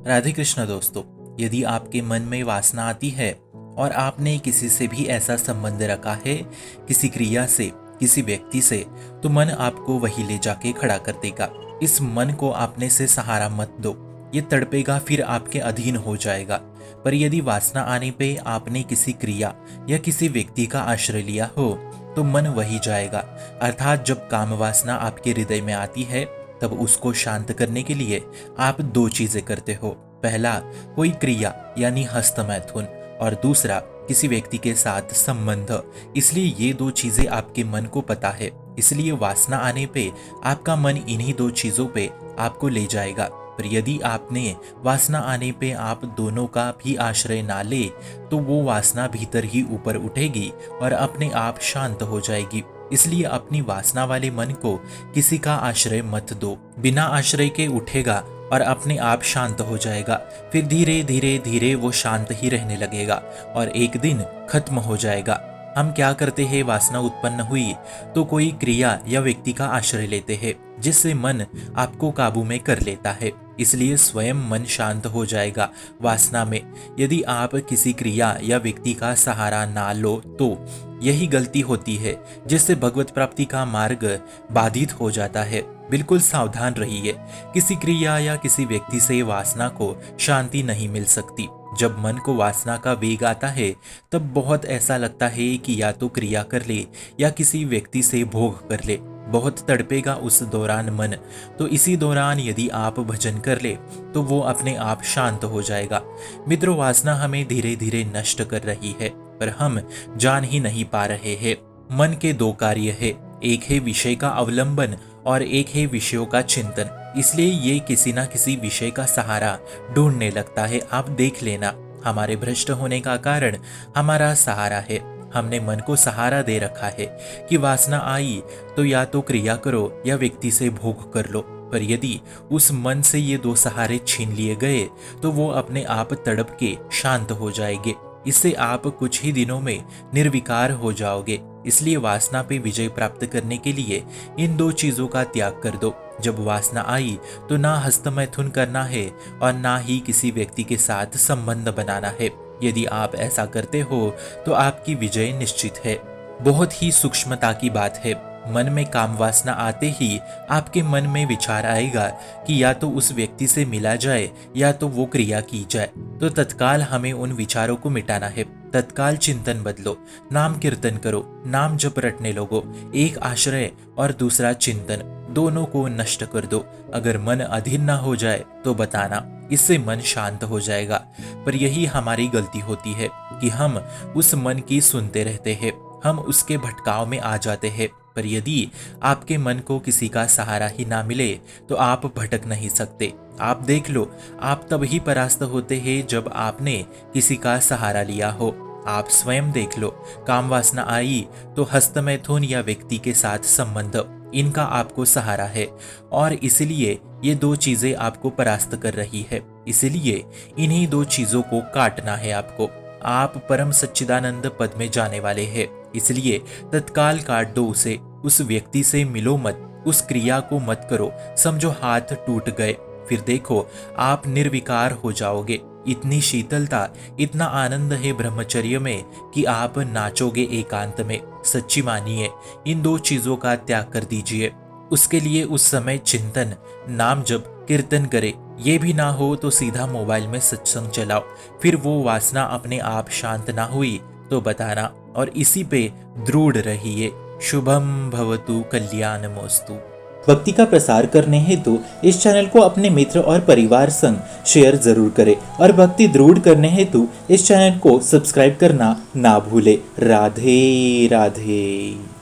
राधे कृष्ण दोस्तों। यदि आपके मन में वासना आती है और आपने किसी से भी ऐसा संबंध रखा है, किसी क्रिया से, किसी व्यक्ति से, तो मन आपको वही ले जाके खड़ा कर देगा। इस मन को अपने से सहारा मत दो, ये तड़पेगा, फिर आपके अधीन हो जाएगा। पर यदि वासना आने पे आपने किसी क्रिया या किसी व्यक्ति का आश्रय लिया हो तो मन वही जाएगा। अर्थात जब काम वासना आपके हृदय में आती है तब उसको शांत करने के लिए आप दो चीजें करते हो। पहला, कोई क्रिया यानी हस्तमैथुन, और दूसरा, किसी व्यक्ति के साथ संबंध। इसलिए ये दो चीजें आपके मन को पता है, इसलिए वासना आने पे आपका मन इन्हीं दो चीजों पे आपको ले जाएगा। पर यदि आपने वासना आने पे आप दोनों का भी आश्रय ना ले तो वो वासना भीतर ही ऊपर उठेगी और अपने आप शांत हो जाएगी। इसलिए अपनी वासना वाले मन को किसी का आश्रय मत दो। बिना आश्रय के उठेगा और अपने आप शांत हो जाएगा। फिर धीरे धीरे धीरे वो शांत ही रहने लगेगा और एक दिन खत्म हो जाएगा। हम क्या करते हैं, वासना उत्पन्न हुई तो कोई क्रिया या व्यक्ति का आश्रय लेते हैं जिससे मन आपको काबू में कर लेता है। इसलिए स्वयं मन शांत हो जाएगा वासना में। यदि आप किसी क्रिया या व्यक्ति का सहारा ना लो तो यही गलती होती है जिससे भगवत प्राप्ति का मार्ग बाधित हो जाता है। बिल्कुल सावधान रहिए, किसी क्रिया या किसी व्यक्ति से वासना को शांति नहीं मिल सकती। जब मन को वासना का वेग आता है तब बहुत ऐसा लगता है कि या तो क्रिया कर ले या किसी व्यक्ति से भोग कर ले। बहुत तड़पेगा उस दौरान मन। तो इसी दौरान यदि आप भजन कर ले तो वो अपने आप शांत हो जाएगा। मित्रों, वासना हमें धीरे धीरे नष्ट कर रही है पर हम जान ही नहीं पा रहे हैं। मन के दो कार्य है, एक है विषय का अवलंबन और एक है विषयों का चिंतन। इसलिए ये किसी ना किसी विषय का सहारा ढूंढने लगता है। आप देख लेना, हमारे भ्रष्ट होने का कारण हमारा सहारा है। हमने मन को सहारा दे रखा है कि वासना आई तो या तो क्रिया करो या व्यक्ति से भोग कर लो। पर यदि उस मन से ये दो सहारे छीन लिए गए तो वो अपने आप तड़प के शांत हो जाएंगे। इससे आप कुछ ही दिनों में निर्विकार हो जाओगे। इसलिए वासना पे विजय प्राप्त करने के लिए इन दो चीजों का त्याग कर दो। जब वासना आई तो ना हस्तमैथुन करना है और ना ही किसी व्यक्ति के साथ संबंध बनाना है। यदि आप ऐसा करते हो तो आपकी विजय निश्चित है। बहुत ही सूक्ष्मता की बात है। मन में काम वासना आते ही आपके मन में विचार आएगा कि या तो उस व्यक्ति से मिला जाए या तो वो क्रिया की जाए। तो तत्काल हमें उन विचारों को मिटाना है। तत्काल चिंतन बदलो, नाम कीर्तन करो, नाम जप रटने लगो। एक आश्रय और दूसरा चिंतन, दोनों को नष्ट कर दो। अगर मन अधीन ना हो जाए तो बताना, इससे मन शांत हो जाएगा। पर यही हमारी गलती होती है कि हम उस मन की सुनते रहते हैं, हम उसके भटकाव में आ जाते हैं। पर यदि आपके मन को किसी का सहारा ही ना मिले तो आप भटक नहीं सकते। आप देख लो, आप तब ही परास्त होते हैं जब आपने किसी का सहारा लिया हो। आप स्वयं देख लो, काम वासना आई तो हस्तमैथुन या व्यक्ति के साथ संबंध, इनका आपको सहारा है और इसलिए ये दो चीजें आपको परास्त कर रही है। इसलिए इन्हीं दो चीजों को काटना है आपको। आप परम सच्चिदानंद पद में जाने वाले हैं, इसलिए तत्काल काट दो उसे। उस व्यक्ति से मिलो मत, उस क्रिया को मत करो। समझो हाथ टूट गए, फिर देखो आप निर्विकार हो जाओगे। इतनी शीतलता, इतना आनंद है ब्रह्मचर्य में कि आप नाचोगे एकांत में। सच्ची मानिए, इन दो चीजों का त्याग कर दीजिए। उसके लिए उस समय चिंतन, नाम जप, कीर्तन करे। ये भी ना हो तो सीधा मोबाइल में सत्संग चलाओ। फिर वो वासना अपने आप शांत ना हुई तो बताना और इसी पे दृढ़ रहिए। शुभम भवतु कल्याणमस्तु। भक्ति का प्रसार करने हेतु इस चैनल को अपने मित्र और परिवार संग शेयर जरूर करें और भक्ति दृढ़ करने हेतु इस चैनल को सब्सक्राइब करना ना भूले। राधे राधे।